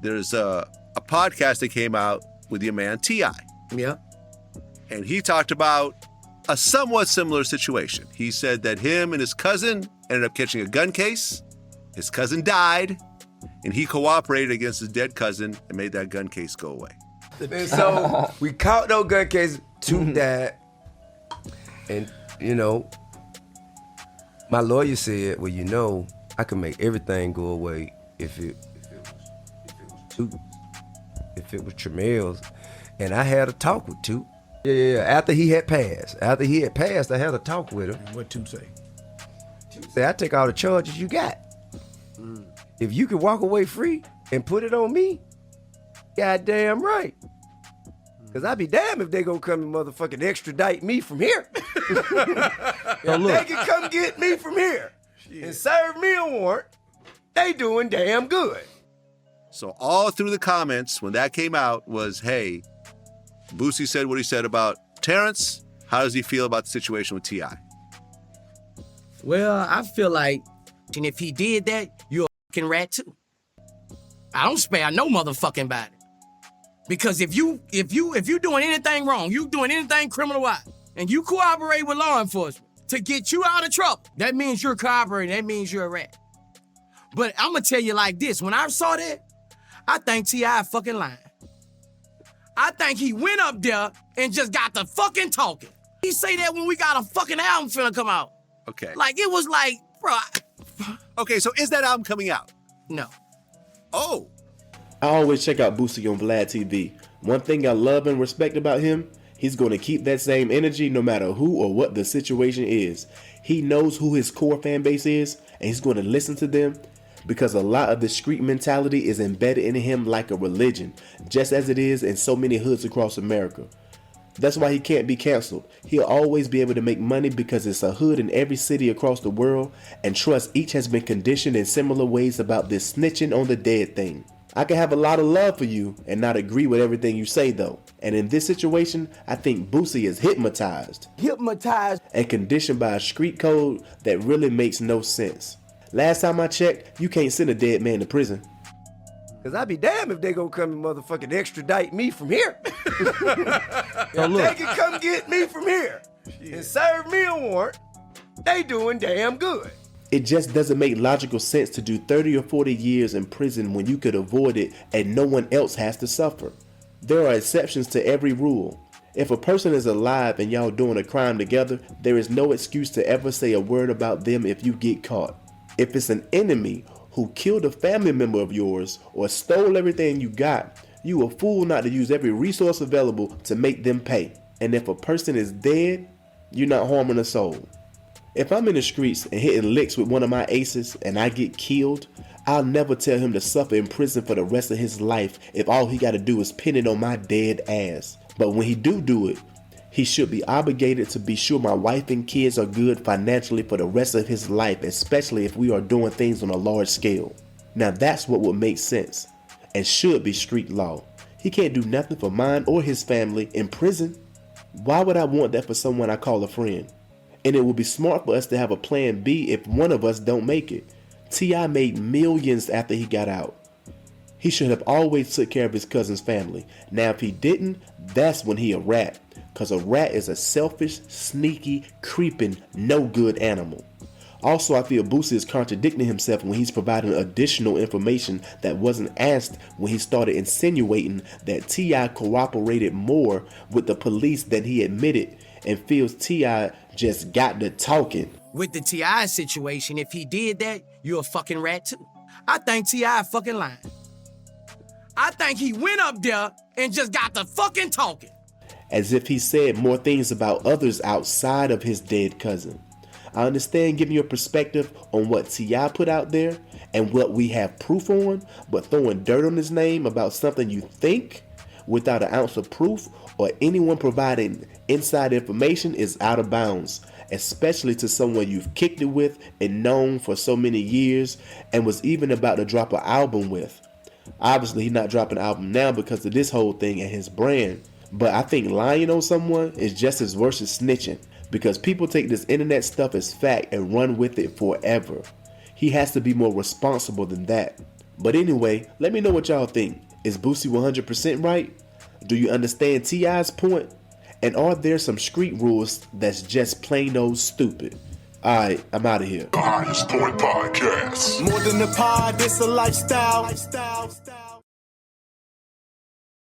there's a podcast that came out with your man T.I. Yeah. And he talked about a somewhat similar situation. He said that him and his cousin ended up catching a gun case. His cousin died, and he cooperated against his dead cousin and made that gun case go away. And so we caught no gun case, two died. And, you know, my lawyer said, well, you know, I can make everything go away if it was Tramel's. And I had a talk with Toot. Yeah. After he had passed, I had a talk with him. And what Toot say? Toot said, I take all the charges you got. If you can walk away free and put it on me, goddamn right. Cause I'd be damned if they gonna come and motherfucking extradite me from here. If they can come get me from here and serve me a warrant, they doing damn good. So all through the comments when that came out was, hey, Boosie said what he said about Terrence. How does he feel about the situation with T.I.? Well, I feel like, and if he did that, you're a fucking rat too. I don't spare no motherfucking body. Because if you doing anything wrong, you doing anything criminal-wise, and you cooperate with law enforcement to get you out of trouble, that means you're cooperating, that means you're a rat. But I'm gonna tell you like this, when I saw that, I think T.I. fucking lying. I think he went up there and just got the fucking talking. He say that when we got a fucking album finna come out. Okay. Like, it was like, bro. Okay, so is that album coming out? No. Oh. I always check out Boosie on VladTV. One thing I love and respect about him, he's going to keep that same energy no matter who or what the situation is. He knows who his core fan base is, and he's going to listen to them because a lot of the street mentality is embedded in him like a religion, just as it is in so many hoods across America. That's why he can't be canceled. He'll always be able to make money because it's a hood in every city across the world, and trust each has been conditioned in similar ways about this snitching on the dead thing. I can have a lot of love for you and not agree with everything you say though. And in this situation, I think Boosie is hypnotized and conditioned by a street code that really makes no sense. Last time I checked, you can't send a dead man to prison. Cause I'd be damned if they gonna come and motherfucking extradite me from here. If they can come get me from here and serve me a warrant, they doing damn good. It just doesn't make logical sense to do 30 or 40 years in prison when you could avoid it and no one else has to suffer. There are exceptions to every rule. If a person is alive and y'all doing a crime together, there is no excuse to ever say a word about them if you get caught. If it's an enemy who killed a family member of yours or stole everything you got, you a fool not to use every resource available to make them pay. And if a person is dead, you're not harming a soul. If I'm in the streets and hitting licks with one of my aces and I get killed, I'll never tell him to suffer in prison for the rest of his life if all he got to do is pin it on my dead ass. But when he do it, he should be obligated to be sure my wife and kids are good financially for the rest of his life, especially if we are doing things on a large scale. Now that's what would make sense and should be street law. He can't do nothing for mine or his family in prison. Why would I want that for someone I call a friend? And it would be smart for us to have a plan B if one of us don't make it. T.I. made millions after he got out. He should have always took care of his cousin's family. Now if he didn't, that's when he a rat. Cause a rat is a selfish, sneaky, creeping, no good animal. Also, I feel Boosie is contradicting himself when he's providing additional information that wasn't asked when he started insinuating that T.I. cooperated more with the police than he admitted and feels T.I. just got to talking. With the T.I. situation, if he did that, you're a fucking rat too. I think T.I. fucking lying. I think he went up there and just got the fucking talking. As if he said more things about others outside of his dead cousin. I understand giving your perspective on what T.I. put out there and what we have proof on, but throwing dirt on his name about something you think without an ounce of proof or anyone providing inside information is out of bounds, especially to someone you've kicked it with and known for so many years and was even about to drop an album with. Obviously, he's not dropping an album now because of this whole thing and his brand, but I think lying on someone is just as worse as snitching because people take this internet stuff as fact and run with it forever. He has to be more responsible than that. But anyway, let me know what y'all think. Is Boosie 100% right? Do you understand T.I.'s point? And are there some street rules that's just plain old stupid? Alright, I'm out of here. The Highest Point Podcast. More than a pod, it's a lifestyle.